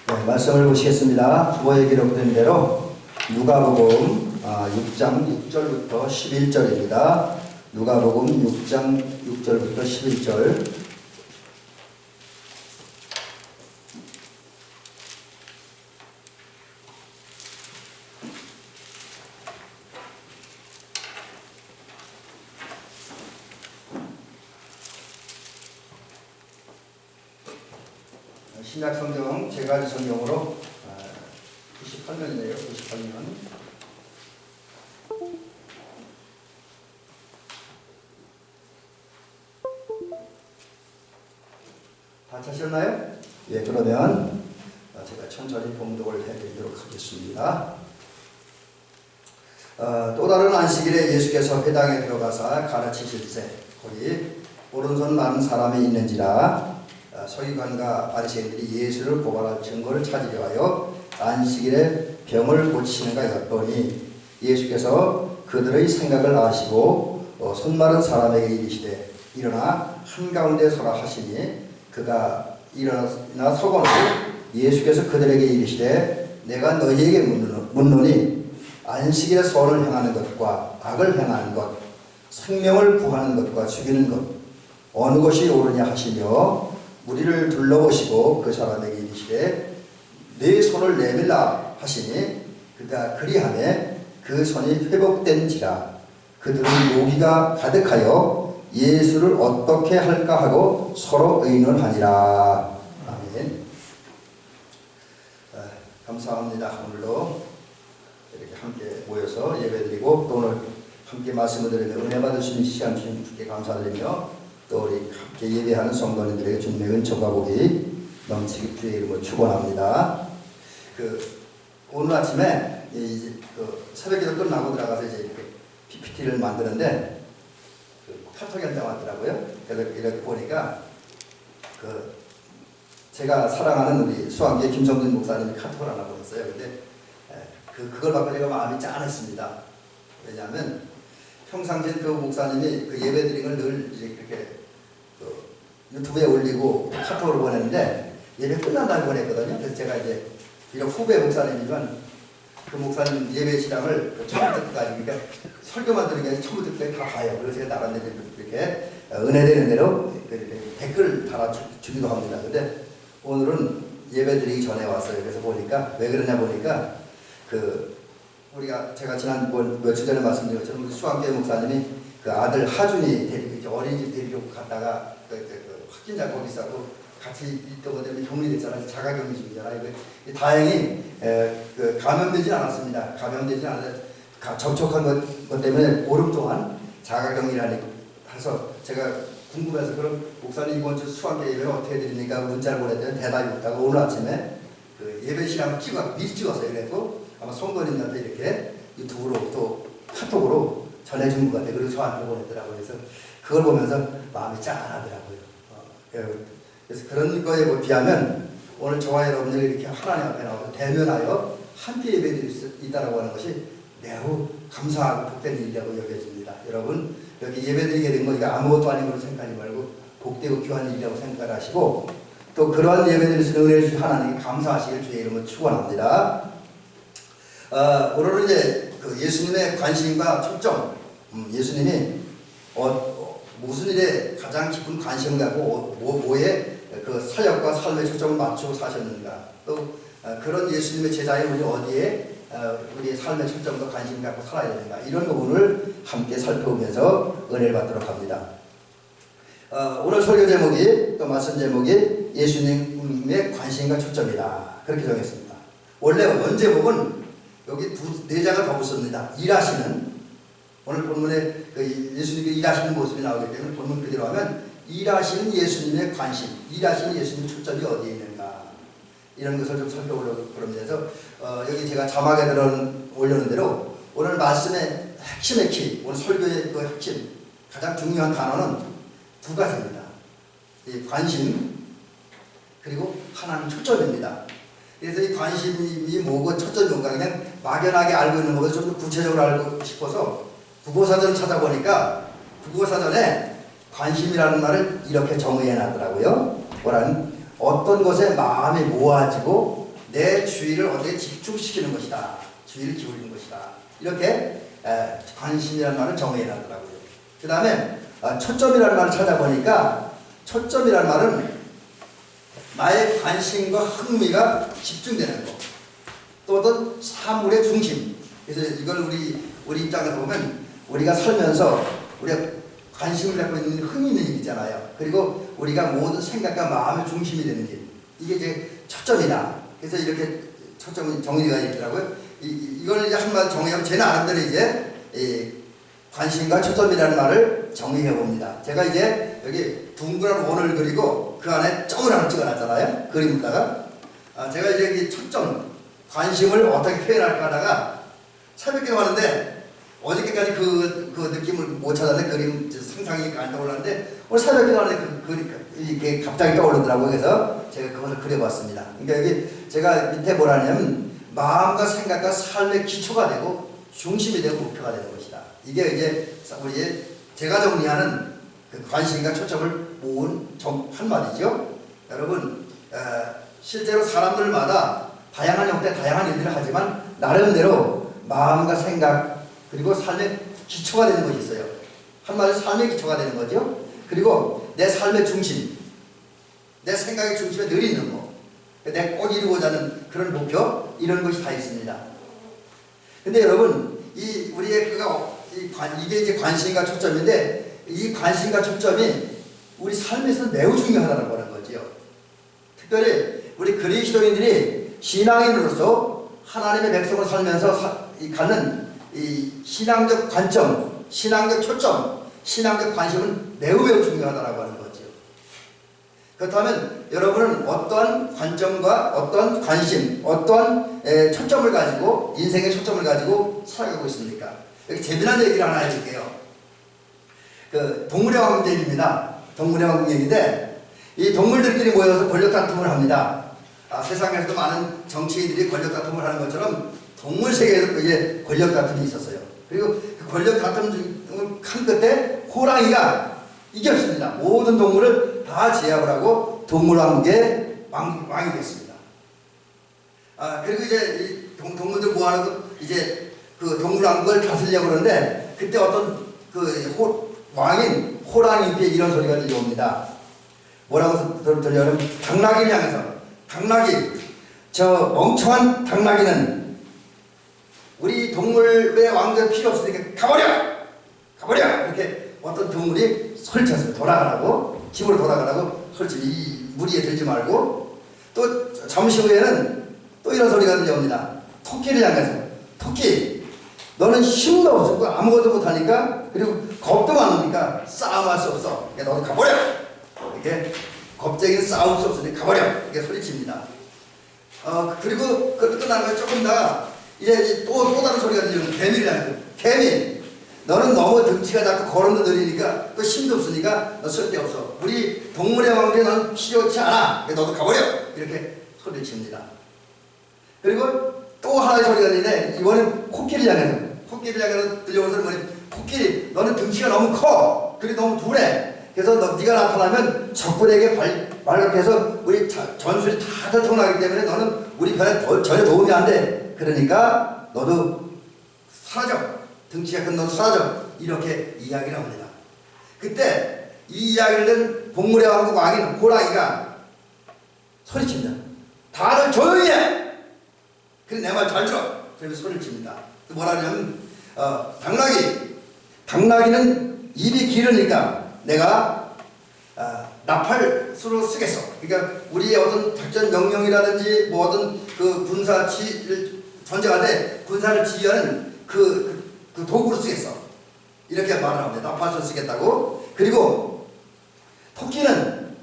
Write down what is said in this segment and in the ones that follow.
네, 말씀을 보시겠습니다. 주보에 기록된 대로 누가복음 6장 6절부터 11절입니다. 누가복음 6장 6절부터 11절. 신약 성경 제가지 성경으로 98년이네요. 98년. 다 찾으셨나요? 예, 그러면 제가 천천히 봉독을 해드리도록 하겠습니다. 또 다른 안식일에 예수께서 회당에 들어가사 가르치실세 거기 오른손 많은 사람이 있는지라 서기관과 바리새인들이 예수를 고발할 증거를 찾으려 하여 안식일에 병을 고치시는가 였더니 예수께서 그들의 생각을 아시고 손 마른 사람에게 이르시되 일어나 한가운데 서라 하시니 그가 일어나 서거늘 예수께서 그들에게 이르시되 내가 너희에게 묻노니 안식일에 선을 행하는 것과 악을 행하는 것 생명을 구하는 것과 죽이는 것 어느 것이 옳으냐 하시며 무리를 둘러보시고 그 사람에게 이르시되 네 손을 내밀라 하시니 그가 그리하매 그 손이 회복된지라 그들은 모기가 가득하여 예수를 어떻게 할까 하고 서로 의논하니라. 아멘. 감사합니다. 오늘도 이렇게 함께 모여서 예배드리고 또 오늘 함께 말씀을 드리며 은혜 받을 수 있는 시간 주신 주께 감사드리며 또 우리 함께 예배하는 성도님들에게 주님의 은총과 복이 넘치기 주의 이름으로 축원합니다. 오늘 아침에 새벽기도 끝나고 들어가서 이제 이렇게 PPT를 만드는데 카톡이 한 장 왔더라고요. 그래서 이렇게 보니까 제가 사랑하는 우리 수학계 김성준 목사님이 카톡을 하나 보냈어요. 근데 그걸 받고 제가 마음이 짠했습니다. 왜냐하면 평상시에 그 목사님이 그 예배드린 걸 늘 이렇게 유튜브에 올리고 카톡으로 보냈는데 예배 끝난 날 보냈거든요. 그래서 제가 이제 비록 후배 목사님이지만 그 목사님 예배 시간을 처음부터 끝까지 그러니까 설교만 들은 게 아니라 처음부터 끝까지 다 봐요. 그래서 제가 나름대로 이렇게 은혜되는 대로 댓글 달아주기도 합니다. 근데 오늘은 예배드리기 전에 왔어요. 그래서 보니까 왜 그러냐 보니까 제가 지난 며칠 전에 말씀드린 것처럼 우리 수학계 목사님이 그 아들 하준이 데리고 어린이집 데리고 갔다가 확진자 거기 있었고 같이 있던 것 때문에 격리됐잖아요. 자가격리 중이잖아요. 다행히 감염되진 않았습니다. 감염되진 않았는데 접촉한 것 때문에 보름 동안 자가격리라니 해서 제가 궁금해서 그럼 목사님 이번 주 수학계 예배를 어떻게 해드립니까? 문자를 보냈더니 대답이 없다고 오늘 아침에 예배 시간을 미리 찍었어요. 그래서 아마 성도님한테 이렇게 유튜브로 또 카톡으로 전해준 것 같아요. 그리고 저한테 보냈더라고요. 그래서 그걸 보면서 마음이 짠하더라고요. 그래서 그런 거에 비하면 오늘 저와 여러분들이 이렇게 하나님 앞에 나와서 대면하여 함께 예배드릴 수 있다고 하는 것이 매우 감사하고 복된 일이라고 여겨집니다. 여러분 이렇게 예배드리게 된 거 이거 아무것도 아닌 걸로 생각하지 말고 복되고 귀한 일이라고 생각하시고 또 그러한 예배드릴 수 있는 은혜를 주신 하나님께 감사하시길 주의 이름으로 축원합니다. 오늘은 이제 예수님의 관심과 초점, 예수님이 무슨 일에 가장 깊은 관심을 갖고 뭐에 사역과 삶의 초점을 맞추고 사셨는가, 또 그런 예수님의 제자인 우리 어디에 우리의 삶의 초점과 관심을 갖고 살아야 되는가, 이런 부분을 함께 살펴보면서 은혜를 받도록 합니다. 오늘 설교 제목이 또 말씀 제목이 예수님의 관심과 초점이다, 그렇게 정했습니다. 원래 원제목은 여기 네 장을 더 붙습니다. 일하시는, 오늘 본문에 예수님께 일하시는 모습이 나오기 때문에 본문 그대로 하면 일하시는 예수님의 관심, 일하시는 예수님의 초점이 어디에 있는가, 이런 것을 좀 살펴보려고 그러면서 여기 제가 자막에 올려놓은 대로 오늘 말씀의 핵심의 키, 오늘 설교의 그 핵심, 가장 중요한 단어는 두 가지입니다. 이 관심 그리고 하나님 초점입니다. 그래서 이 관심이 뭐고 초점이 뭔가 그냥 막연하게 알고 있는 것보다 좀 더 구체적으로 알고 싶어서 국어사전을 찾아보니까 국어사전에 관심이라는 말을 이렇게 정의해 놨더라고요. 뭐라는 어떤 것에 마음이 모아지고 내 주의를 어떻게 집중시키는 것이다. 주의를 기울이는 것이다. 이렇게 관심이라는 말을 정의해 놨더라고요. 그 다음에 초점이라는 말을 찾아보니까 초점이라는 말은 나의 관심과 흥미가 집중되는 것. 또 어떤 사물의 중심. 그래서 이걸 우리 입장에서 보면 우리가 살면서 우리가 관심을 갖고 있는 흥미 있는 일이잖아요. 그리고 우리가 모든 생각과 마음의 중심이 되는 길. 이게 이제 초점이다. 그래서 이렇게 초점이 정리가 있더라고요. 이걸 이제 한마디 정의하면 제 나름대로 이제 관심과 초점이라는 말을 정의해 봅니다. 제가 이제 여기 둥그런 원을 그리고 그 안에 점을 하나 찍어놨잖아요. 그림에다가 제가 이제 이 초점, 관심을 어떻게 표현할까 하다가 새벽에 왔는데 어저께까지 그 느낌을 못 찾았는데 그림 상상이 안 떠올랐는데 오늘 새벽에 왔는데 이게 갑자기 떠오르더라고요. 그래서 제가 그것을 그려봤습니다. 그러니까 여기 제가 밑에 뭐라냐면 마음과 생각과 삶의 기초가 되고 중심이 되고 목표가 되는 것이다. 이게 이제 우리의 제가 정리하는 그 관심과 초점을 모은 한마디죠. 여러분 실제로 사람들마다 다양한 형태 다양한 일들을 하지만 나름대로 마음과 생각 그리고 삶의 기초가 되는 것이 있어요. 한마디로 삶의 기초가 되는 거죠. 그리고 내 삶의 중심, 내 생각의 중심에 늘 있는 거, 내가 꼭 이루고자 하는 그런 목표, 이런 것이 다 있습니다. 근데 여러분, 우리의 이게 이제 관심과 초점인데, 이 관심과 초점이 우리 삶에서 매우 중요하다는 거죠. 특별히 우리 그리스도인들이 신앙인으로서 하나님의 백성으로 살면서 갖는 이 신앙적 관점, 신앙적 초점, 신앙적 관심은 매우 중요하다고 하는 거죠. 그렇다면 여러분은 어떠한 관점과 어떠한 관심, 어떠한 초점을 가지고 인생의 초점을 가지고 살아가고 있습니까? 여기 재미난 얘기를 하나 해줄게요. 그 동물의 왕국 얘기입니다. 동물의 왕국 얘기인데 이 동물들끼리 모여서 권력 다툼을 합니다. 세상에서도 많은 정치인들이 권력 다툼을 하는 것처럼 동물 세계에도 이제 권력 다툼이 있었어요. 그리고 그 권력 다툼을 한 끝에 호랑이가 이겼습니다. 모든 동물을 다 제압을 하고 동물왕국의 왕이 됐습니다. 그리고 이제 이 동물들 모아놓고 이제 그 동물왕국을 다스리려고 그러는데 그때 어떤 그 왕인 호랑이에게 이런 소리가 들려옵니다. 뭐라고 들려오면 당나귀를 향해서 당나귀, 저 멍청한 당나귀는 우리 동물의 왕국에 필요 없으니까 가버려! 이렇게 어떤 동물이 소리쳤어요. 돌아가라고, 집으로 돌아가라고 소리쳤어요. 이 무리에 들지 말고. 또 잠시 후에는 또 이런 소리가 들려옵니다. 토끼를 향해서 토끼, 너는 힘도 없고 아무것도 못하니까 그리고 겁도 많으니까 싸움할 수 없어. 그러니까 너도 가버려! 이렇게 겁쟁이는 싸울 수 없으니까 가버려! 이렇게 소리칩니다. 그리고 끝나는 거 조금 더 이제 또 다른 소리가 들리는 개미를 향해서 개미, 너는 너무 등치가 작고 걸음도 느리니까 또 힘도 없으니까 너 쓸데없어. 우리 동물의 왕국에 넌 필요치 않아. 너도 가버려. 이렇게 소리를 칩니다. 그리고 또 하나의 소리가 들리는데 이번엔 코끼리를 향해서 들려오는 소리 뭐니? 코끼리, 너는 등치가 너무 커. 그리고 너무 둔해. 그래서 네가 나타나면 적군에게 발각해서 우리 전술이 다 들통나기 때문에 너는 우리 편에 전혀 도움이 안 돼. 그러니까 너도 사라져. 등치가 큰 너도 사라져. 이렇게 이야기를 합니다. 그때 이 이야기를 듣는 동물의 왕국 왕인 호랑이가 소리칩니다. 다들 조용히 해! 그래 내 말 잘 들어! 그래서 소리를 칩니다. 뭐라 하냐면 당나귀는 입이 길으니까 내가 나팔수로 쓰겠어. 그러니까 우리의 어떤 작전 명령이라든지 뭐 어떤 그 군사 전쟁할 때 군사를 지휘하는 그 도구로 쓰겠어. 이렇게 말을 합니다. 나팔수로 쓰겠다고. 그리고 토끼는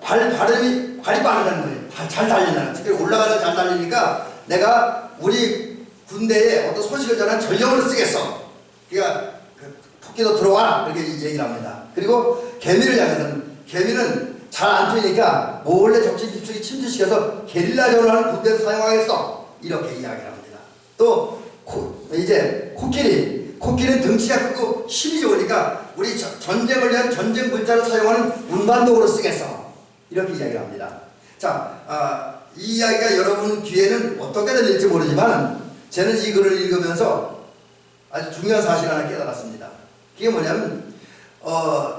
발이 빠르다는 거예요. 잘 달린다는. 특히 올라가는 잘 달리니까 내가 우리 군대에 어떤 소식을 전한 전령으로 쓰겠어. 그러니까 토끼도 들어와라. 이렇게 얘기를 합니다. 그리고 개미를 향해서는 개미는 잘 안 튀니까 몰래 적진 집중이 침투시켜서 게릴라전을 하는 군대를 사용하겠어. 이렇게 이야기를 합니다. 또 이제 코끼리는 등치가 크고 힘이 좋으니까 우리 전쟁을 위한 전쟁 물자를 사용하는 운반도구로 쓰겠어. 이렇게 이야기를 합니다. 자, 이 이야기가 여러분 귀에는 어떻게 들릴지 모르지만 저는 이 글을 읽으면서 아주 중요한 사실 하나 깨달았습니다. 그게 뭐냐면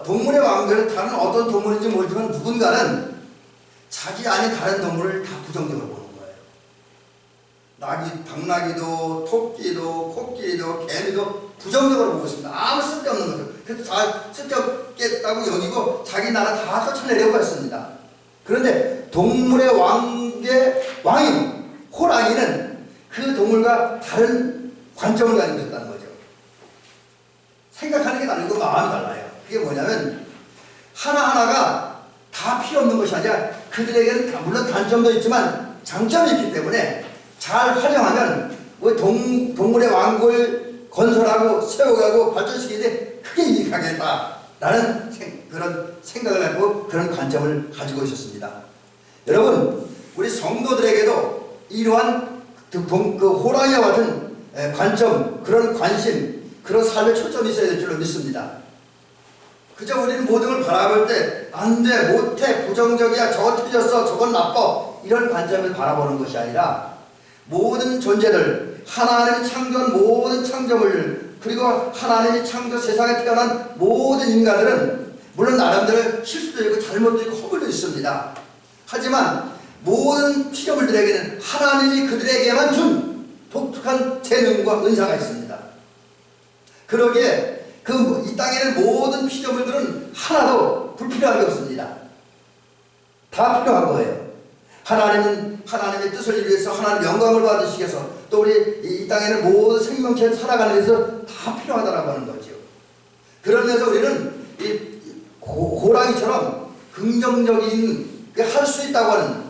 동물의 왕들은 다른 어떤 동물인지 모르지만 누군가는 자기 안에 다른 동물을 다 부정적으로 보는 거예요. 당나귀도 토끼도 코끼리도 개미도 부정적으로 보고 있습니다. 아무 쓸데없는 것을. 그래서 다 쓸데없겠다고 여기고 자기 나라 다 쫓아내려고 했습니다. 그런데 동물의 왕인 호랑이는 그 동물과 다른 관점을 가지고 있었다는 거죠. 생각하는 게 다르고 마음이 달라요. 그게 뭐냐면 하나하나가 다 필요 없는 것이 아니라 그들에게는 물론 단점도 있지만 장점이 있기 때문에 잘 활용하면 동물의 왕국을 건설하고 세워가고 발전시키는데 크게 이익하겠다라는 그런 생각을 갖고 그런 관점을 가지고 있었습니다. 여러분, 우리 성도들에게도 이러한 그 호랑이와 같은 관점, 그런 관심, 그런 삶의 초점이 있어야 될 줄로 믿습니다. 그저 우리는 모든 걸 바라볼 때 안 돼, 못해, 부정적이야, 저거 틀렸어, 저건 나빠 이런 관점을 바라보는 것이 아니라 모든 존재들, 하나님이 창조한 모든 창조물, 그리고 하나님이 창조 세상에 태어난 모든 인간들은 물론 나름대로 실수도 있고 잘못도 있고 허물도 있습니다. 하지만 모든 피조물들에게는 하나님이 그들에게만 준 독특한 재능과 은사가 있습니다. 그러기에 이 땅에는 모든 피조물들은 하나도 불필요한 게 없습니다. 다 필요한 거예요. 하나님의 뜻을 이루기 위해서 하나님의 영광을 받으시기 위해서 또 우리 이 땅에는 모든 생명체를 살아가는 데서 다 필요하다라고 하는 거죠. 그러면서 우리는 이 호랑이처럼 긍정적인 할 수 있다고 하는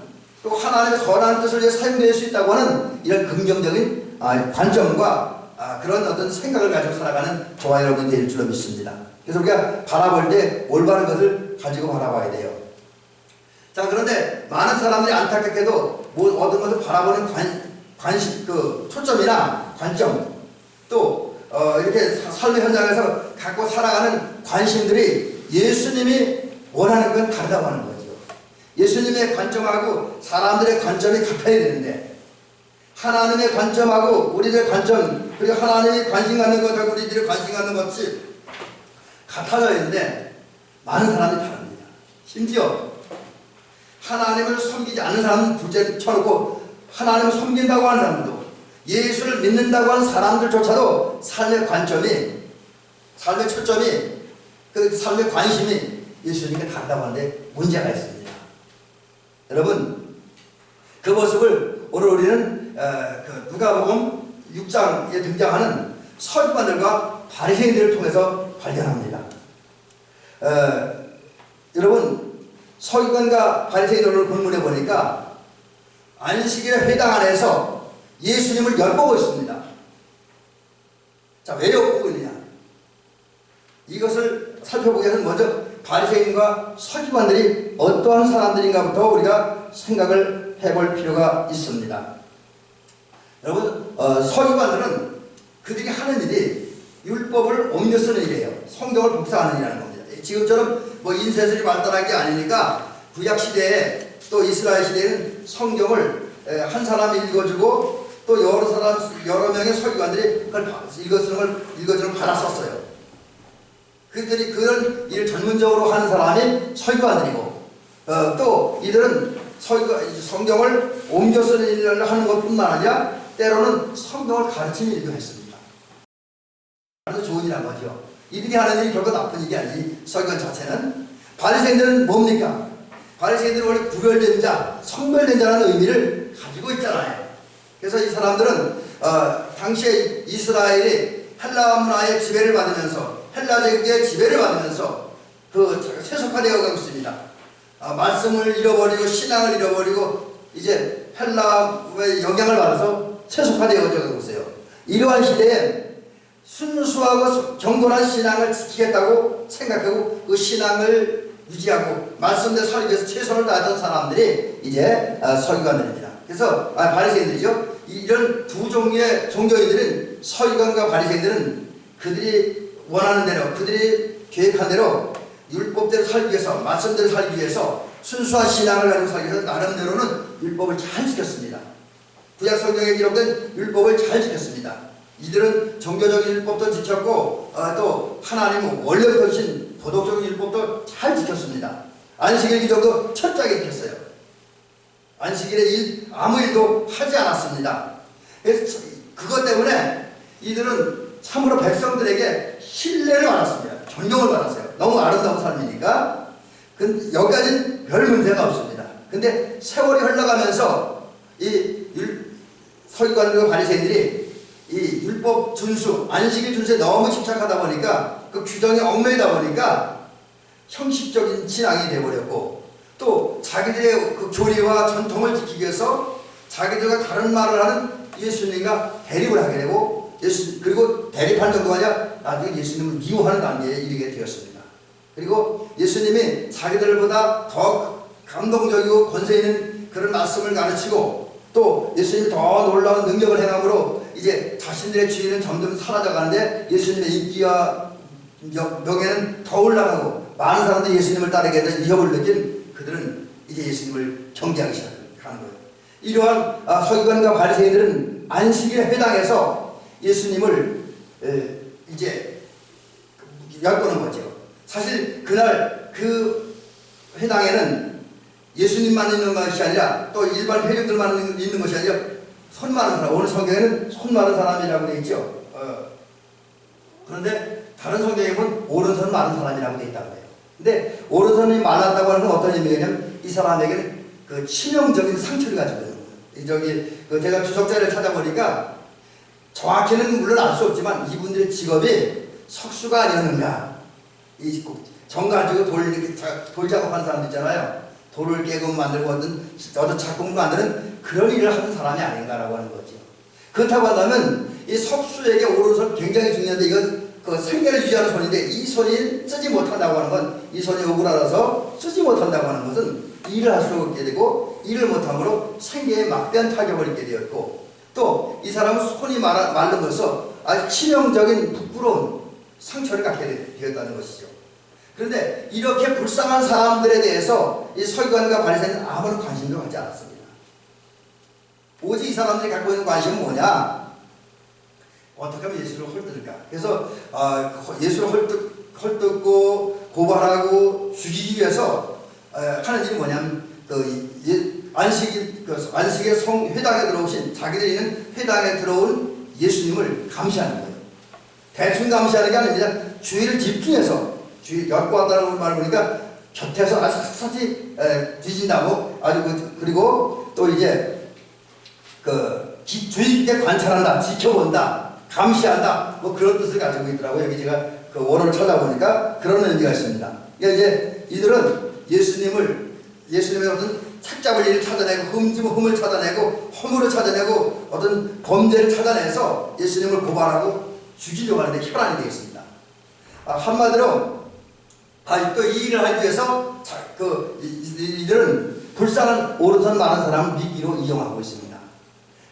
또 하나님의 선한 뜻을 위해 사용될 수 있다고 하는 이런 긍정적인 관점과 그런 어떤 생각을 가지고 살아가는 저와 여러분이 될 줄로 믿습니다. 그래서 우리가 바라볼 때 올바른 것을 가지고 바라봐야 돼요. 자, 그런데 많은 사람들이 안타깝게도 어떤 것을 바라보는 관심, 초점이나 관점, 또 이렇게 삶의 현장에서 갖고 살아가는 관심들이 예수님이 원하는 건 다르다고 하는 거죠. 예수님의 관점하고 사람들의 관점이 같아야 되는데 하나님의 관점하고 우리들의 관점, 그리고 하나님이 관심 갖는 것하고 우리들이 관심 갖는 것이 같아져야 되는데 많은 사람이 다릅니다. 심지어 하나님을 섬기지 않는 사람은 둘째 쳐놓고 하나님을 섬긴다고 하는 사람도 예수를 믿는다고 하는 사람들조차도 삶의 관점이, 삶의 초점이, 그 삶의 관심이 예수님께 다르다고 하는데 문제가 있습니다. 여러분, 그 모습을 오늘 우리는 누가복음 6장에 등장하는 서기관들과 바리새인들을 통해서 발견합니다. 여러분, 서기관과 바리새인들을 본문해 보니까 안식일의 회당 안에서 예수님을 엿보고 있습니다. 자, 왜 엿보고 있느냐? 이것을 살펴보기 위해서는 먼저 바리새인과 서기관들이 어떠한 사람들인가부터 우리가 생각을 해볼 필요가 있습니다. 여러분, 서기관들은 그들이 하는 일이 율법을 옮겨 쓰는 일이에요. 성경을 복사하는 일이라는 겁니다. 지금처럼 인쇄술이 발달한 게 아니니까 구약 시대에 또 이스라엘 시대에는 성경을 한 사람이 읽어주고 또 여러 명의 서기관들이 그걸 읽어주는 걸 받아 썼어요. 그들이 그런 일을 전문적으로 하는 사람이 서기관들이고 또 이들은 성경을 옮겨 쓰는 일을 하는 것뿐만 아니라 때로는 성경을 가르치는 일도 했습니다. 아주 좋은 일한 거죠. 이들이 하는 일이 결코 나쁜 일이 아니지. 서기관 자체는. 바리새인들은 뭡니까? 바리새인들은 원래 구별된 자, 성별된 자라는 의미를 가지고 있잖아요. 그래서 이 사람들은 당시에 이스라엘이 헬라 문화의 지배를 받으면서 헬라 제국의 지배를 받으면서 세속화되어 가고 있습니다. 말씀을 잃어버리고 신앙을 잃어버리고 이제 헬라의 영향을 받아서 세속화되어 가고 있어요. 이러한 시대에 순수하고 경건한 신앙을 지키겠다고 생각하고 그 신앙을 유지하고 말씀대로 살기 위해서 최선을 다했던 사람들이 이제 서기관들입니다. 그래서 바리새인들이죠. 이런 두 종류의 종교인들은 서기관과 바리새인들은 그들이 원하는 대로, 그들이 계획한 대로 율법대로 살기 위해서, 말씀대로 살기 위해서, 순수한 신앙을 가지고 살기 위해서 나름대로는 율법을 잘 지켰습니다. 구약 성경에 기록된 율법을 잘 지켰습니다. 이들은 종교적인 율법도 지켰고 또 하나님 원래부터 주신 도덕적인 율법도 잘 지켰습니다. 안식일 기도도 철저하게 지켰어요. 안식일에 아무 일도 하지 않았습니다. 그래서 그것 때문에 이들은 참으로 백성들에게 신뢰를 받았습니다. 존경을 받았어요. 너무 아름다운 삶이니까. 근데 여기까지는 별 문제가 없습니다. 근데 세월이 흘러가면서 이 서기관들과 바리새인들이 이 율법 준수, 안식일 준수에 너무 집착하다 보니까 그 규정에 얽매이다 보니까 형식적인 신앙이 되어버렸고, 또 자기들의 그 교리와 전통을 지키기 위해서 자기들과 다른 말을 하는 예수님과 대립을 하게 되고, 그리고 대립할 정도가 아니라 나중에 예수님을 미워하는 단계에 이르게 되었습니다. 그리고 예수님이 자기들보다 더 감동적이고 권세 있는 그런 말씀을 가르치고, 또 예수님이 더 놀라운 능력을 행함으로 이제 자신들의 주인은 점점 사라져가는데 예수님의 인기와 명예는 더 올라가고, 많은 사람들이 예수님을 따르게 된 위협을 느낀 그들은 이제 예수님을 경계하기 시작하는 거예요. 이러한 서기관과 바리새인들은 안식일에 회당에서 예수님을 이제 엿보는 거죠. 사실 그날 그 회당에는 예수님만 있는 것이 아니라 또 일반 회중들만 있는 것이 아니라 손 많은 사람, 오늘 성경에는 손 많은 사람이라고 되어 있죠. 그런데 다른 성경에 보면 오른손 많은 사람이라고 되어 있다고 해요. 근데 오른손이 많았다고 하는 건 어떤 의미냐면 이 사람에게는 그 치명적인 상처를 가지고 있는 거예요. 제가 주석자를 찾아보니까 정확히는 물론 알 수 없지만 이분들의 직업이 석수가 아니었는가. 정 가지고 돌 작업하는 사람들 있잖아요. 돌을 깨고 만들고 어떤 작품을 만드는 그런 일을 하는 사람이 아닌가라고 하는 거죠. 그렇다고 한다면 이 석수에게 오른손 굉장히 중요한데 이건 그 생계를 유지하는 손인데 이 손이 쓰지 못한다고 하는 건, 이 손이 억울하다서 쓰지 못한다고 하는 것은 일을 할 수 없게 되고, 일을 못함으로 생계에 막대한 타격을 입게 되었고, 또 이 사람은 손이 마른 것으로 아주 치명적인 부끄러운 상처를 갖게 되었다는 것이죠. 그런데 이렇게 불쌍한 사람들에 대해서 이 서기관과 바리새인은 아무런 관심도 갖지 않았습니다. 오직 이 사람들이 갖고 있는 관심은 뭐냐? 어떻게 하면 예수를 헐뜯을까? 그래서 예수를 헐뜯고 고발하고 죽이기 위해서 하는 일이 뭐냐면 안식의 회당에 들어오신, 자기들이 있는 회당에 들어온 예수님을 감시하는 거예요. 대충 감시하는 게 아닙니다. 주의를 집중해서, 엿보았다는 말 보니까 곁에서 아주 샅샅이 뒤진다고, 그리고 또 이제 주의 깊게 관찰한다, 지켜본다, 감시한다, 뭐 그런 뜻을 가지고 있더라고요. 여기 제가 그 원어를 찾아보니까 그런 의미가 있습니다. 그러니까 이제 이들은 예수님의 어떤 착잡을 일을 찾아내고, 흠을 찾아내고, 허물을 찾아내고, 어떤 범죄를 찾아내서 예수님을 고발하고 죽이려고 하는데 혈안이 되겠습니다. 한마디로 또 이 일을 하기 위해서 이들은 불쌍한 오른손 많은 사람을 미끼로 이용하고 있습니다.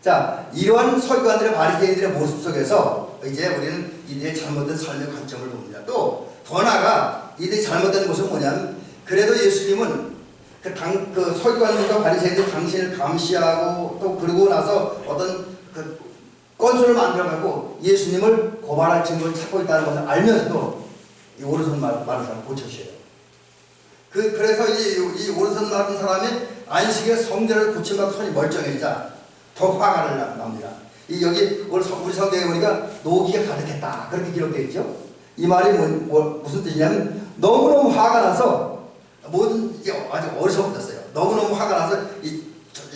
자, 이러한 서기관들의 바리새인들의 모습 속에서 이제 우리는 이들의 잘못된 삶의 관점을 봅니다. 또 더 나아가 이들의 잘못된 모습은 뭐냐면, 그래도 예수님은 그 서기관들과 바리새인들 당신을 감시하고, 또 그러고 나서 어떤 그 건수를 만들어가고 예수님을 고발할 증거를 찾고 있다는 것을 알면서도 이 오른손 마른 사람을 고쳐주셔요. 그래서 이 오른손 마른 사람이 안식에 성전을 고침받고 손이 멀쩡해지자 더 화가 납니다. 여기 우리 성경에 보니까 노기가 가득했다, 그렇게 기록되어 있죠. 이 말이 무슨 뜻이냐면, 너무너무 화가 나서 모든 게 아주 어리석어졌어요. 너무너무 화가 나서 이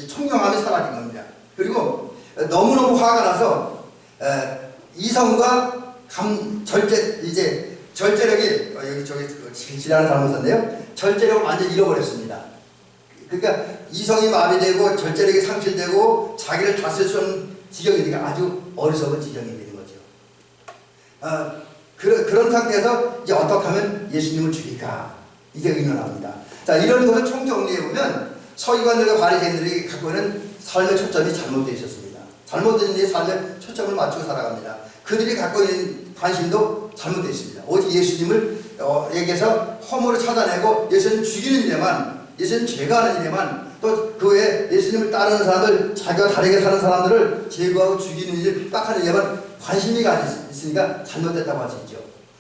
청명함이 사라진 겁니다. 그리고 너무너무 화가 나서 이성과 절제력이 여기 지나는 잘못 썼네요. 절제력을 완전히 잃어버렸습니다. 그러니까 이성이 마비되고 절제력이 상실되고 자기를 다스릴 수 없는 지경이니까 아주 어리석은 지경이 되는 거죠. 그런 상태에서 이제 어떻게 하면 예수님을 죽일까, 이게 의논합니다. 자, 이런 것을 총정리해보면 서기관들과 바리새인들이 갖고 있는 삶의 초점이 잘못되어 있었습니다. 잘못된 삶의 초점을 맞추고 살아갑니다. 그들이 갖고 있는 관심도 잘못되어 있습니다. 오직 예수님을 에게서 허물을 찾아내고 예수님 죽이는 일에만, 예수님 죄가 하는 일에만, 또 그 외에 예수님을 따르는 사람들, 자기와 다르게 사는 사람들을 제거하고 죽이는 일, 핍박하는 일에만 관심이 있으니까 잘못됐다고 할 수 있죠.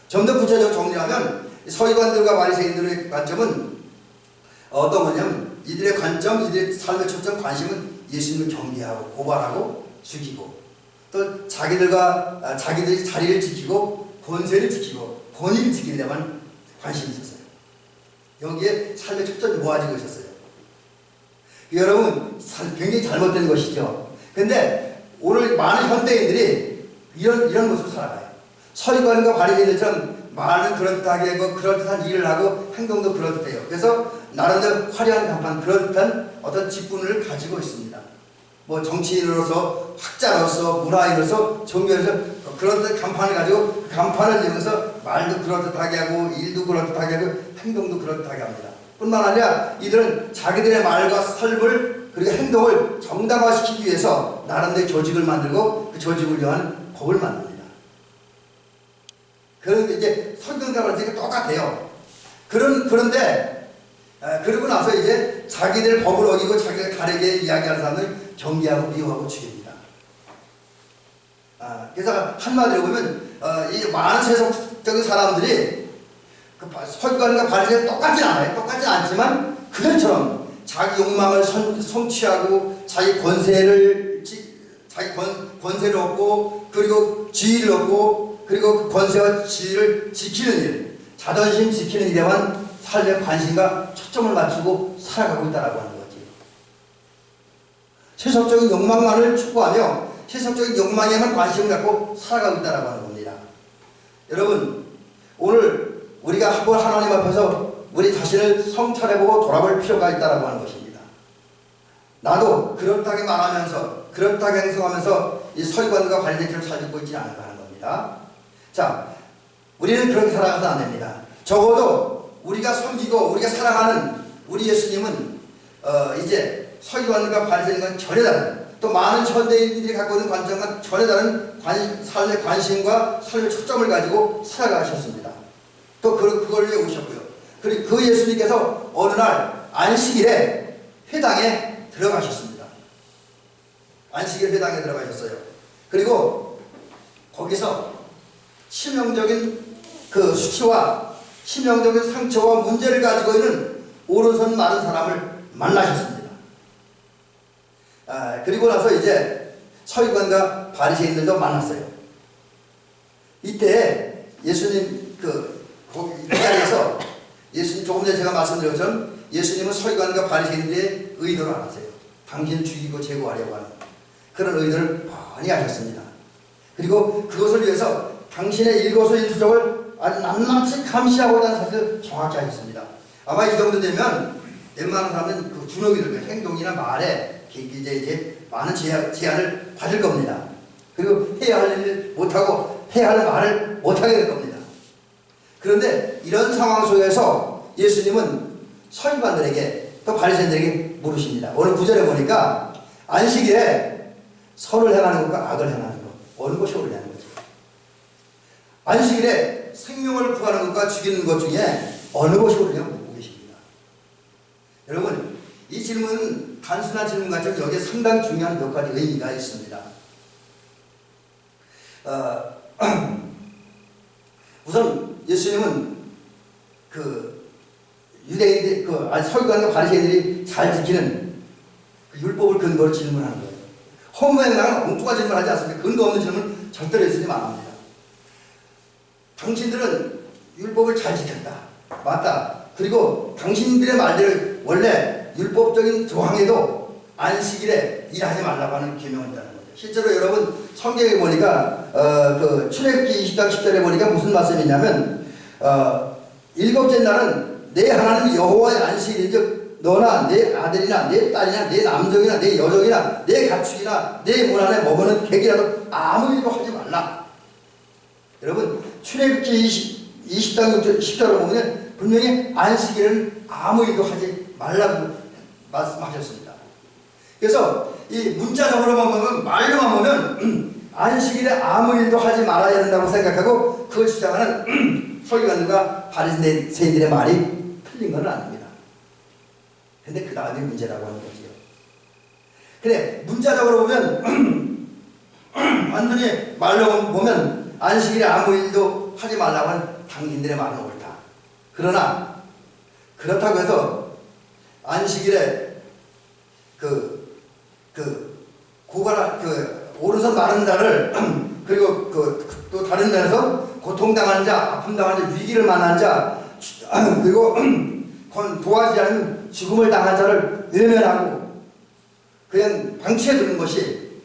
좀 더 구체적으로 정리하면 서기관들과 바리새인들의 관점은 어떤 거냐면, 이들의 관점, 이들의 삶의 초점, 관심은 예수님을 경계하고 고발하고 죽이고, 또 자기들이 자리를 지키고 권세를 지키고 본인을 지키는 데만 관심이 있었어요. 여기에 삶의 초점이 모아지고 있었어요. 여러분, 굉장히 잘못된 것이죠. 근데 오늘 많은 현대인들이 이런 모습을 살아가요. 서기관과 바리새인들처럼 말은 그럴듯하게 하고 그럴듯한 일을 하고 행동도 그럴듯해요. 그래서 나름대로 화려한 간판, 그럴듯한 어떤 직분을 가지고 있습니다. 뭐 정치인으로서, 학자로서, 문화인으로서, 종교에서 그런 간판을 가지고 간판을 이용해서 말도 그럴듯하게 하고 일도 그럴듯하게 하고 행동도 그럴듯하게 합니다. 뿐만 아니라 이들은 자기들의 말과 삶을 그리고 행동을 정당화시키기 위해서 나름대로 조직을 만들고 그 조직을 위한 법을 만듭니다. 그런데 이제 설경자가 똑같아요. 그런데 그러고 나서 이제 자기들 법을 어기고 자기가 다르게 이야기하는 사람을 경계하고 미워하고 죽입니다. 그래서 한마디로 보면 이 많은 세속적인 사람들이 그 서기관과 바리새인 똑같진 않아요. 똑같진 않지만 그들처럼 자기 욕망을 성취하고 자기 권세를 얻고 그리고 지위를 얻고 그리고 그 권세와 지위를 지키는 일, 자존심 지키는 일에만 삶의 관심과 초점을 맞추고 살아가고 있다라고 하는 거지. 세속적인 욕망만을 추구하며 세속적인 욕망에만 관심을 갖고 살아가고 있다라고 하는 겁니다. 여러분, 오늘 우리가 한번 하나님 앞에서 우리 자신을 성찰해보고 돌아볼 필요가 있다라고 하는 것입니다. 나도 그럴듯하게 말하면서 그럴듯하게 행동하면서 이 서기관과 바리새인들을 잘 듣고 있지 않은가 하는 겁니다. 자, 우리는 그렇게 살아가서 안 됩니다. 적어도 우리가 섬기고 우리가 사랑하는 우리 예수님은 이제 서기관과 바리새인과는 전혀 다른, 또 많은 현대인들이 갖고 있는 관점과 전혀 다른 삶의 관심과 삶의 초점을 가지고 살아가셨습니다. 또 그걸 위해 오셨고요. 그리고 그 예수님께서 어느 날 안식일에 회당에 들어가셨습니다. 안식일 회당에 들어가셨어요. 그리고 거기서 치명적인 그 수치와 치명적인 상처와 문제를 가지고 있는 오른손 마른 사람을 만나셨습니다. 그리고 나서 이제 서기관과 바리새인들도 만났어요. 이때 예수님 이 자리에서 예수님, 조금 전에 제가 말씀드린 것처럼 예수님은 서기관과 바리새인들의 의도를 알았어요. 당신을 죽이고 제거하려고 하는 그런 의도를 많이 하셨습니다. 그리고 그것을 위해서 당신의 일거수일투족을 아주 낱낱이 감시하고자 하는 사실을 정확히 하셨습니다. 아마 이 정도 되면 웬만한 사람은 그 준호기들 행동이나 말에 이제 많은 제한을 받을 겁니다. 그리고 해야 할 일을 못하고 해야 할 말을 못하게 될 겁니다. 그런데 이런 상황 속에서 예수님은 서기관들에게 또 바리새인들에게 물으십니다. 오늘 9절에 보니까 안식일에 선을 행하는 것과 악을 행하는 것, 어느 것이 옳냐는 거죠. 안식일에 생명을 구하는 것과 죽이는 것 중에 어느 것이 옳냐고 묻고 계십니다. 여러분, 이 질문은 단순한 질문 같지만 여기에 상당히 중요한 몇 가지 의미가 있습니다. 우선 예수님은 그 유대인들, 서기관과 바리새인들이 잘 지키는 그 율법을 근거로 질문하는 거예요. 허무맹랑한 엉뚱한 질문을 하지 않습니다. 근거 없는 질문은 절대로 예수님 안 합니다. 당신들은 율법을 잘 지켰다. 맞다. 그리고 당신들의 말대로 원래 율법적인 조항에도 안식일에 일하지 말라고 하는 계명이 있다는 거죠. 실제로 여러분 성경에 보니까 그 출애굽기 20장 10절에 보니까 무슨 말씀이냐면 일곱째 날은 내 하나님 여호와의 안식일인즉 너나 내 아들이나 내 딸이나 내 남종이나 내 여종이나 내 가축이나 내 문 안에 머무는 객이라도 아무 일도 하지 말라. 여러분 출애굽기 20장 10절을 보면 분명히 안식일은 아무 일도 하지 말라고 말씀하셨습니다. 그래서 이 문자적으로만 보면, 말로만 보면 안식일에 아무 일도 하지 말아야 된다고 생각하고 그걸 주장하는 서기관들과 바리새인들의 말이 틀린 건 아닙니다. 근데 그 다음에 문제라고 하는 거지요. 그래, 문자적으로 보면 완전히 말로 보면 안식일에 아무 일도 하지 말라고 하는 당신들의 말은 옳다. 그러나 그렇다고 해서 안식일에 오른손 마른 자를 그리고 또 다른 면에서 고통당하는 자, 아픔당하는 자, 위기를 만난 자, 그리고 도와주지 않으면 죽음을 당한 자를 외면하고 그냥 방치해 두는 것이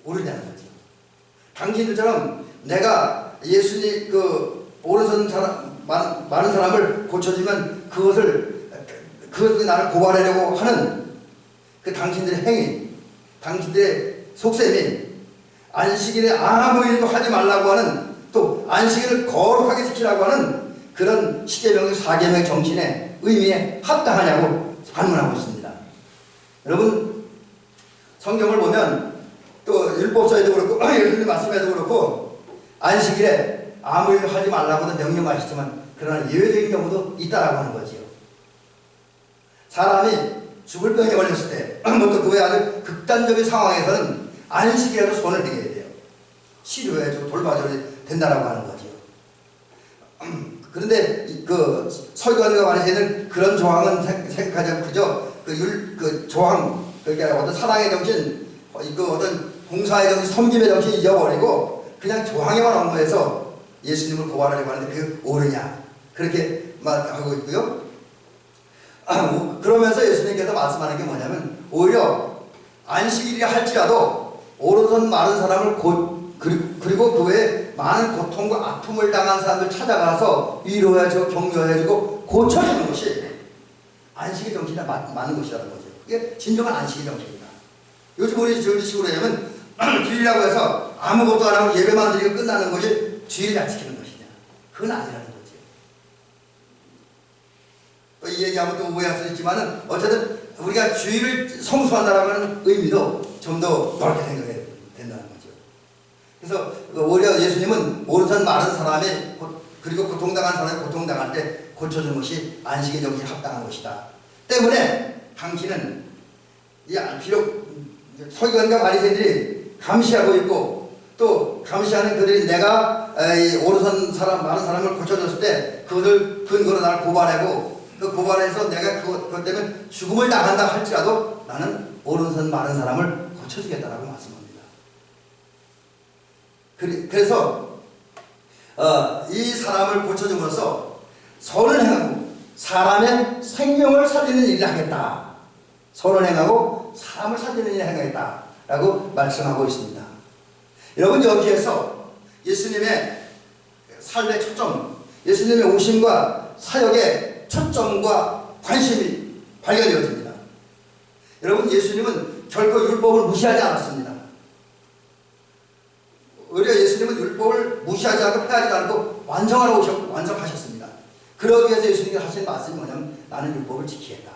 옳으냐는 거죠. 당신들처럼 내가 예수님 오른손 많은 사람을 고쳐주면 그것을 나를 고발하려고 하는 그 당신들의 행위, 당신들의 속셈이 안식일에 아무 일도 하지 말라고 하는, 또 안식일을 거룩하게 지키라고 하는 그런 십계명, 사계명 정신의 의미에 합당하냐고 반문하고 있습니다. 여러분, 성경을 보면 또 율법서에도 그렇고 예수님 말씀에도 그렇고 안식일에 아무 일도 하지 말라고도 명령하시지만 그러나 예외적인 경우도 있다라고 하는 거지요. 사람이 죽을 병에 걸렸을 때, 또 그 외에 아주 극단적인 상황에서는 안식이라도 손을 대야 돼요. 치료해주고 돌봐줘야 된다라고 하는 거지요. 그런데 서기관과 바리새인은 그런 조항은 생각하지 않고 그저 조항, 그러니까 어떤 사랑의 정신, 어떤 봉사의 정신, 섬김의 정신 잊어버리고 그냥 조항에만 엉거해서 예수님을 고발하려고 하는데 그게 옳으냐, 그렇게 말하고 있고요. 그러면서 예수님께서 말씀하는 게 뭐냐면, 오히려 안식일이 할지라도 오른손 마른 사람을 그리고 그 외에 많은 고통과 아픔을 당한 사람들 찾아가서 위로해주고 격려해주고 고쳐주는 것이 안식의 정신에 맞는 것이라는 거죠. 이게 진정한 안식의 정신이다. 요즘 우리 식으로 하면 주일이라고 해서 아무것도 안 하고 예배만 드리고 끝나는 것이 주일을 잘 지키는 것이냐, 그건 아니라는 거죠. 이 얘기하면 또 오해할 수 있지만은 어쨌든 우리가 주일을 성수한다라고 하는 의미도 좀 더 넓게 생각해야 된다는 거죠. 그래서 오히려 예수님은 오른손 마른 사람이 그리고 고통당한 사람이 고통당할 때 고쳐주는 것이 안식의 정신에 합당한 것이다. 때문에 당신은 비록 서기관과 바리새인들이 감시하고 있고 또 감시하는 그들이 내가 오른손 마른 사람을 고쳐줬을 때 그것을 근거로 나를 고발하고 그 고발해서 내가 그것 때문에 죽음을 당한다 할지라도 나는 오른손 마른 사람을 고쳐주겠다라고 말씀합니다. 그래서 이 사람을 고쳐줌으로써 선을 행하고 사람의 생명을 살리는 일을 하겠다. 선을 행하고 사람을 살리는 일을 행하겠다라고 말씀하고 있습니다. 여러분, 여기에서 예수님의 삶의 초점, 예수님의 오심과 사역의 초점과 관심이 발견되어집니다. 여러분, 예수님은 결코 율법을 무시하지 않았습니다. 오히려 예수님은 율법을 무시하지 않고 폐하지 않고 완성하셨습니다. 그러기 위해서 예수님께서 하신 말씀이 뭐냐면 나는 율법을 지키겠다.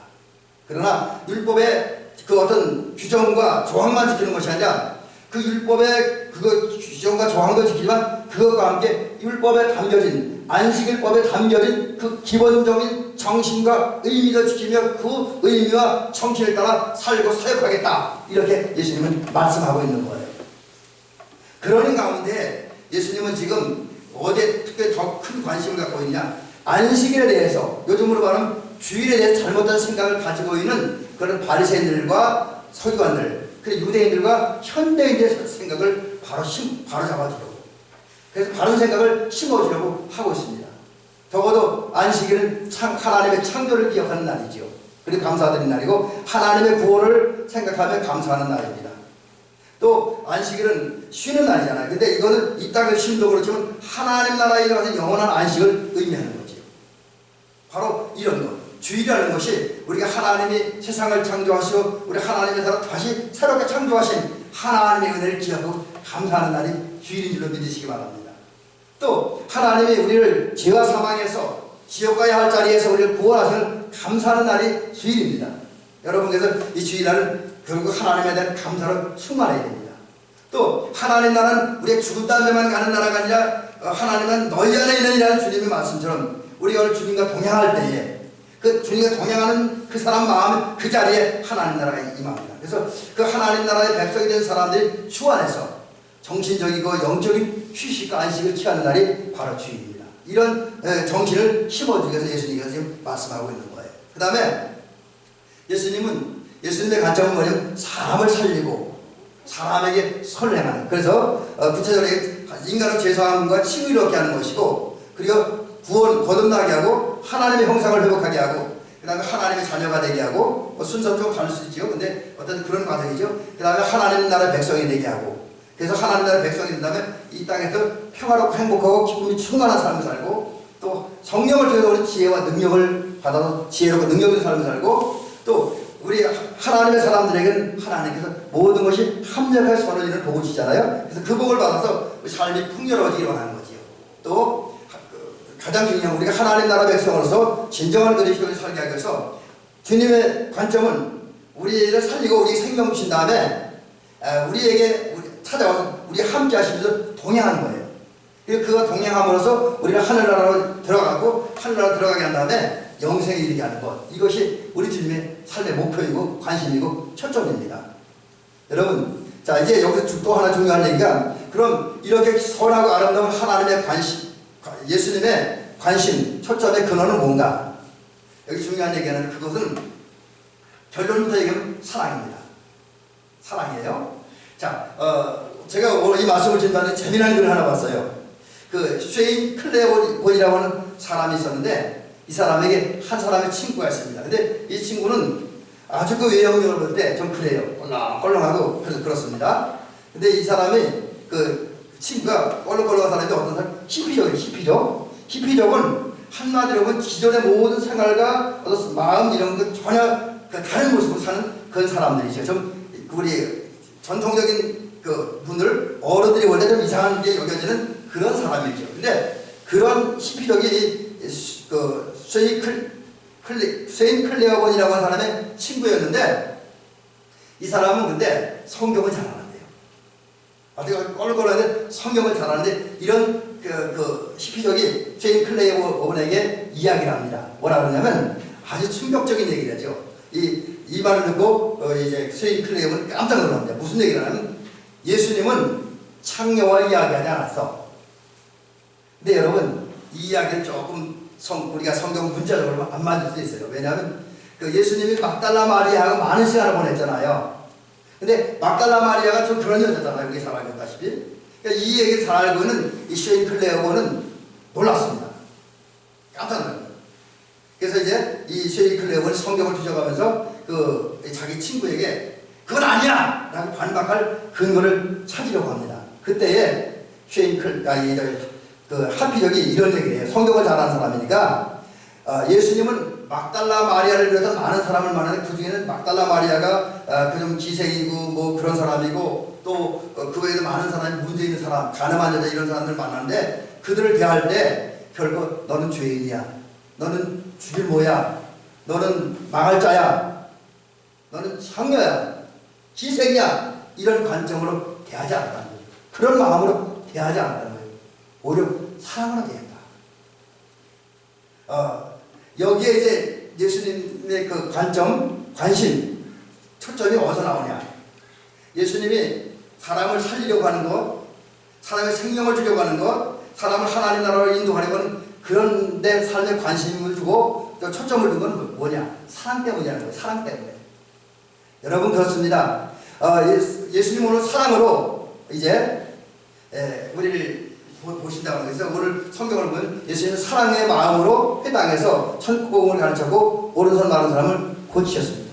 그러나 율법의 그 어떤 규정과 조항만 지키는 것이 아니라 그 율법의 규정과 조항도 지키지만 그것과 함께 율법에 담겨진 안식일법에 담겨진 그 기본적인 정신과 의미도 지키며 그 의미와 정신을 따라 살고 사역하겠다, 이렇게 예수님은 말씀하고 있는 거예요. 그러는 가운데 예수님은 지금 어디에 특별히 더 큰 관심을 갖고 있냐, 안식일에 대해서, 요즘으로 말하면 주일에 대해서 잘못된 생각을 가지고 있는 그런 바리새인들과 서기관들, 그리고 유대인들과 현대인들의 생각을 바로 잡아주려고, 그래서 바른 생각을 심어주려고 하고 있습니다. 적어도 안식일은 하나님의 창조를 기억하는 날이지요. 그리고 감사드리는 날이고 하나님의 구원을 생각하며 감사하는 날입니다. 또 안식일은 쉬는 날이잖아요. 근데 이거는 이 땅의 쉼도 그렇지만 하나님 나라에 들어가서 영원한 안식을 의미하는 거지요. 바로 이런 것, 주일이라는 것이 우리가 하나님이 세상을 창조하시고 우리 하나님의 사람 다시 새롭게 창조하신 하나님의 은혜를 기억하고 감사하는 날이 주일인 줄로 믿으시기 바랍니다. 또 하나님이 우리를 죄와 사망에서 지옥 가야 할 자리에서 우리를 구원하시는 감사하는 날이 주일입니다. 여러분께서 이 주일날은 결국 하나님에 대한 감사로 충만해야 됩니다. 또 하나님 나라는 우리의 죽은 다음에만 가는 나라가 아니라 하나님은 너희 안에 있는 이라는 주님의 말씀처럼 우리가 오늘 주님과 동행할 때에 그 주님과 동행하는 그 사람 마음 그 자리에 하나님 나라가 임합니다. 그래서 그 하나님 나라의 백성이 된 사람들이 주 안에서 정신적이고 영적인 휴식과 안식을 취하는 날이 바로 주일입니다. 이런 정신을 심어주기 위해서 예수님께서 지금 말씀하고 있는 거예요. 그 다음에 예수님의 관점은 뭐냐면 사람을 살리고 사람에게 선행하는, 그래서 구체적으로 인간의 죄사함과 칭을 이렇게 하는 것이고, 그리고 구원 거듭나게 하고 하나님의 형상을 회복하게 하고, 그 다음에 하나님의 자녀가 되게 하고, 순서는 좀 다를 수 있죠. 근데 어떤 그런 과정이죠. 그 다음에 하나님 나라의 백성이 되게 하고, 그래서 하나님 나라의 백성이 된다면 이 땅에서 평화롭고 행복하고 기쁨이 충만한 삶을 살고, 또 성령을 통해서 지혜와 능력을 받아서 지혜롭고 능력 있는 삶을 살고, 또 우리 하나님의 사람들에게는 하나님께서 모든 것이 합력하여 서로 인을 복을 주잖아요. 그래서 그 복을 받아서 우리 삶이 풍요로워지기를 원하는 거지요. 또 가장 중요한 우리가 하나님 나라 백성으로서 진정한 그리스도를 살게 하기 위해서 주님의 관점은 우리를 살리고 우리 생명 주신 다음에 우리에게 찾아와서 우리 함께 하시면서 동행하는 거예요. 그리고 그와 동행함으로써 우리가 하늘나라로 들어가고 하늘나라로 들어가게 한 다음에 영생에 이르게 하는 것, 이것이 우리 주님의 삶의 목표이고 관심이고 초점입니다. 여러분, 자 이제 여기서 또 하나 중요한 얘기가, 그럼 이렇게 선하고 아름다운 하나님의 관심, 예수님의 관심, 초점의 근원은 뭔가? 여기 중요한 얘기는 그것은 결론부터 얘기하면 사랑입니다. 사랑이에요. 자, 제가 오늘 이 말씀을 전하는데 재미난 글을 하나 봤어요. 그 쉐인 클레어본이라고 하는 사람이 있었는데, 이 사람에게 한 사람의 친구가 있습니다. 근데 이 친구는 아주 그 외형적으로 볼 때 좀 그래요. 껄렁껄렁하고 그렇습니다. 근데 이 사람이 그 친구가 껄렁껄렁한 사람인데 어떤 사람? 히피족이에요. 히피족은 한마디로 보면 기존의 모든 생활과 어떤 마음 이런 거 전혀 다른 모습으로 사는 그런 사람들이죠. 좀 우리 전통적인 그 분들, 어른들이 원래 좀 이상한 게 여겨지는 그런 사람이죠. 근데 그런 히피족이 그 쉐인 클레어본이라고 하는 사람의 친구였는데, 이 사람은 근데 성경을 잘 알았대요. 아주 껄껄한데 성경을 잘 아는데, 이런 그 히피족이 쉐인 클레어본에게 이야기를 합니다. 뭐라 그러냐면 아주 충격적인 얘기를 하죠. 이 말을 듣고 이제 쉐인 클레어본은 깜짝 놀랍니다. 무슨 얘기를 하냐면 예수님은 창녀와 이야기하지 않았어. 근데 여러분, 이 이야기는 조금 우리가 성경 문자적으로 안 맞을 수 있어요. 왜냐하면 그 예수님이 막달라 마리아하고 많은 시간을 보냈잖아요. 근데 막달라 마리아가 좀 그런 여자잖아요. 우리 잘 알다시피. 그러니까 이 얘기를 잘 알고는 이 쉐인 클레어본은 놀랐습니다. 깜짝 놀랐어요. 그래서 이제 이 쉐인 클레어본이 성경을 뒤져가면서 그 자기 친구에게 그건 아니야! 라고 반박할 근거를 찾으려고 합니다. 그때에 그 하피족이 이런 얘기를 해요. 성경을 잘 아는 사람이니까 예수님은 막달라 마리아를 비롯한 많은 사람을 만나는데 그 중에는 막달라 마리아가 그 좀 기생이고 뭐 그런 사람이고 또 그 외에도 많은 사람이 문제 있는 사람, 가늠한 여자 이런 사람들을 만나는데 그들을 대할 때 결국 너는 죄인이야, 너는 죽일 모야, 너는 망할 자야, 너는 창녀야, 기생이야, 이런 관점으로 대하지 않았다는 거예요. 그런 마음으로 대하지 않았다는 거예요. 오히려 사랑으로 대했다. 여기에 이제 예수님의 그 관점, 관심, 초점이 어디서 나오냐? 예수님이 사람을 살리려고 하는 것, 사람의 생명을 주려고 하는 것, 사람을 하나님 나라로 인도하려고 하는 그런 데 삶에 관심을 주고 또 초점을 둔 건 뭐냐? 사랑 때문이라는 거예요. 사랑 때문에. 여러분 그렇습니다. 예수님 오늘 사랑으로 이제 우리를 보신다고 해서 오늘 성경을 보면 예수님은 사랑의 마음으로 회당에서 천국공을 가르쳤고 오른손 마른 사람을 고치셨습니다.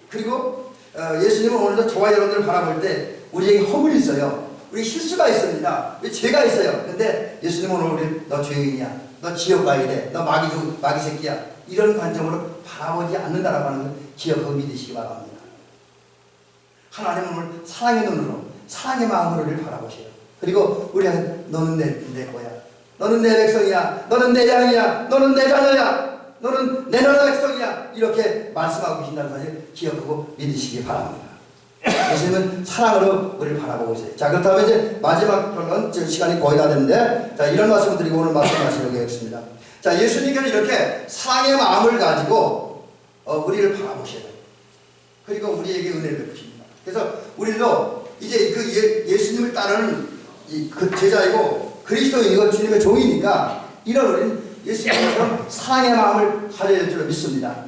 그리고 예수님은 오늘도 저와 여러분들을 바라볼 때 우리에게 허물이 있어요. 우리 실수가 있습니다. 우리 죄가 있어요. 근데 예수님은 오늘 우리 너 죄인이야, 너 지옥 가야 돼, 너 마귀 새끼야, 이런 관점으로 바라보지 않는다라고 하는 걸 기억하고 믿으시기 바랍니다. 하나님은 오늘 사랑의 눈으로, 사랑의 마음으로 우리를 바라보세요. 그리고 우리한테 너는 내 거야, 너는 내 백성이야, 너는 내 양이야, 너는 내 자녀야, 너는 내 나라 백성이야, 이렇게 말씀하고 계신다는 사실 기억하고 믿으시기 바랍니다. 예수님은 사랑으로 우리를 바라보고 있어요. 자, 그렇다면 이제 마지막 편은 지금 시간이 거의 다 됐는데, 자, 이런 말씀을 드리고 오늘 말씀하시려고 하겠습니다. 자, 예수님께서 이렇게 사랑의 마음을 가지고 우리를 바라보셔요. 그리고 우리에게 은혜를 베푸십니다. 그래서 우리도 이제 그 예수님을 따르는 그 제자이고 그리스도인이고 주님의 종이니까 이런 우리는 예수님처럼 사랑의 마음을 가져야 될 줄 믿습니다.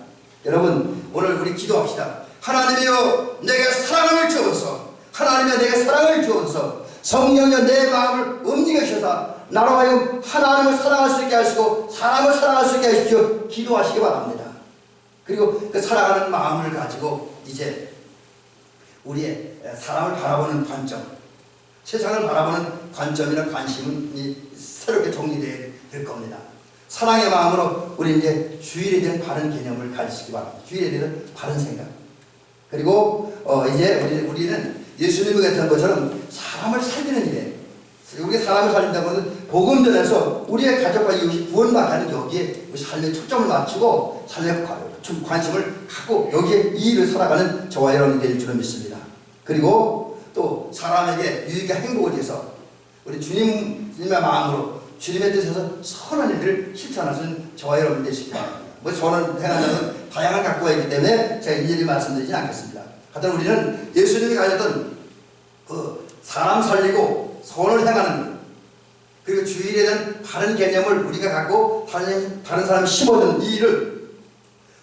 여러분, 오늘 우리 기도합시다. 하나님이여, 내게 사랑을 주옵소서. 하나님이여, 내게 사랑을 주옵소서. 성령이여, 내 마음을 움직이셔서 나로 하여금 하나님을 사랑할 수 있게 하시고 사람을 사랑할 수 있게 하십시오. 기도하시기 바랍니다. 그리고 그 사랑하는 마음을 가지고 이제 우리의 사람을 바라보는 관점, 세상을 바라보는 관점이나 관심은 새롭게 정리될 겁니다. 사랑의 마음으로 우리 이제 주일에 대한 바른 개념을 가지시기 바랍니다. 주일에 대한 바른 생각. 그리고 이제 우리는 예수님 같은 것처럼 사람을 살리는 일에, 우리가 사람을 살린다고 하면 복음 전에서 우리의 가족과 이웃이 구원받게 하는 여기에 우리 삶의 초점을 맞추고 삶의 관심을 갖고 여기에 이 일을 살아가는 저와 여러분이 될 줄은 믿습니다. 그리고 또 사람에게 유익과 행복을 위해서 우리 주님의 마음으로 주님의 뜻에서 선한 일들을 실천하시는 저와 여러분 되시기 바랍니다. 뭐 저는 행하는 다양한 각도가 있기 때문에 제가 일일이 말씀드리지 않겠습니다. 하여튼 우리는 예수님이 가졌던 그 사람 살리고 선을 행하는, 그리고 주일에 대한 바른 개념을 우리가 갖고 다른 사람이 심어준 이 일을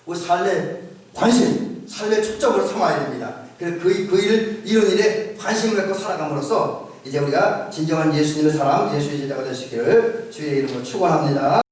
우리 삶의 관심, 삶의 초점으로 삼아야 됩니다. 그래서 그 일을, 이런 일에 관심을 갖고 살아감으로써 이제 우리가 진정한 예수님의 사람, 예수의 제자가 되시기를 주의 이름으로 축원합니다.